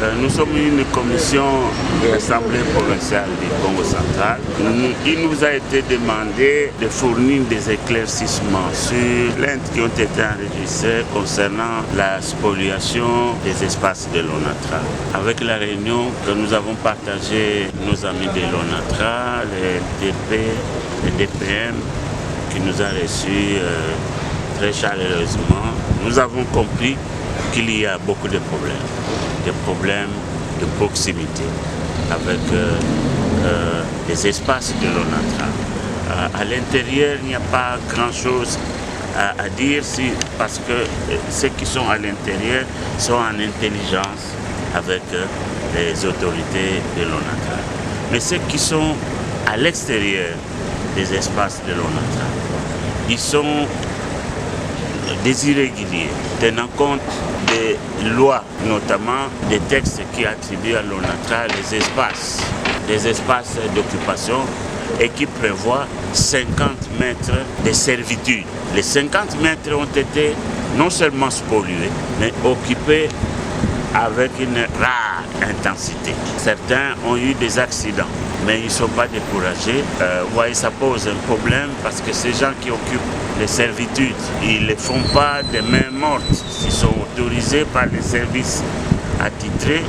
Nous sommes une commission de l'Assemblée provinciale du Congo central. Il nous a été demandé de fournir des éclaircissements sur les plaintes qui ont été enregistrées concernant la spoliation des espaces de l'ONATRA. Avec la réunion que nous avons partagée, nos amis de l'ONATRA, les DP, les DPM, qui nous a reçus très chaleureusement, nous avons compris qu'il y a beaucoup de problèmes de proximité avec les espaces de l'ONATRA. À l'intérieur, il n'y a pas grand-chose à dire parce que ceux qui sont à l'intérieur sont en intelligence avec les autorités de l'ONATRA. Mais ceux qui sont à l'extérieur des espaces de l'ONATRA, ils sont des irréguliers, tenant compte des lois, notamment des textes qui attribuent à l'ONATRA les espaces d'occupation et qui prévoient 50 mètres de servitude. Les 50 mètres ont été non seulement spoliés, mais occupés avec une rare intensité. Certains ont eu des accidents, mais ils ne sont pas découragés. Vous voyez, ça pose un problème parce que ces gens qui occupent les servitudes, ils ne font pas des mains mortes. Ils sont autorisés par les services attitrés,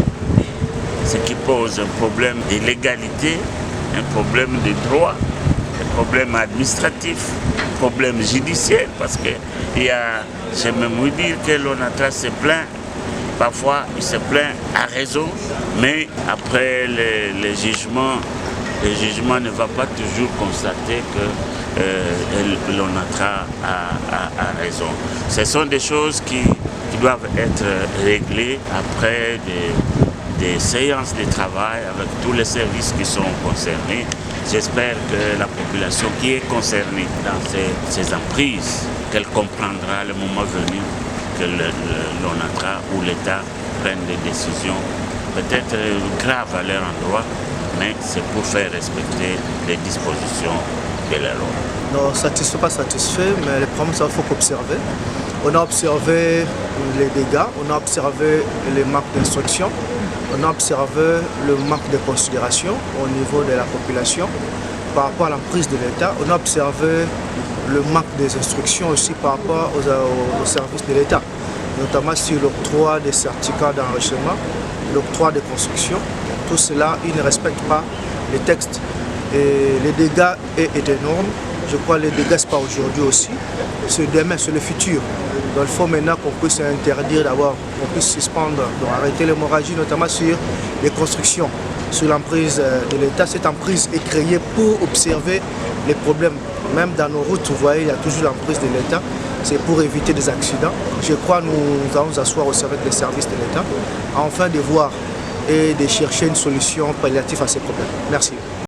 ce qui pose un problème d'illégalité, un problème de droit, un problème administratif, un problème judiciaire, parce que j'ai même ouï dire que l'ONATRA se plaint. Parfois, il se plaint à raison, mais après le jugement ne va pas toujours constater que l'ONATRA a raison. Ce sont des choses qui doivent être réglées après des séances de travail avec tous les services qui sont concernés. J'espère que la population qui est concernée dans ces emprises, qu'elle comprendra le moment venu que l'ONATRA ou l'État prennent des décisions peut-être graves à leur endroit, mais c'est pour faire respecter les dispositions de la loi. Non, satisfait, pas satisfait, mais le problème, c'est qu'il faut qu'observer. On a observé les dégâts, on a observé les manques d'instruction, on a observé le manque de considération au niveau de la population par rapport à l'emprise de l'État. On a observé le manque des instructions aussi par rapport aux services de l'État, notamment sur l'octroi des certificats d'enregistrement, l'octroi des constructions. Tout cela, ils ne respectent pas les textes. Et les dégâts est énorme. Je crois que les dégâts, ce n'est pas aujourd'hui aussi, c'est demain, c'est le futur. Donc il faut maintenant qu'on puisse interdire d'avoir, qu'on puisse suspendre, donc arrêter l'hémorragie, notamment sur les constructions, sur l'emprise de l'État. Cette emprise est créée pour observer les problèmes. Même dans nos routes, vous voyez, il y a toujours l'emprise de l'État. C'est pour éviter des accidents. Je crois que nous allons nous asseoir au service des services de l'État, afin de voir et de chercher une solution palliative à ces problèmes. Merci.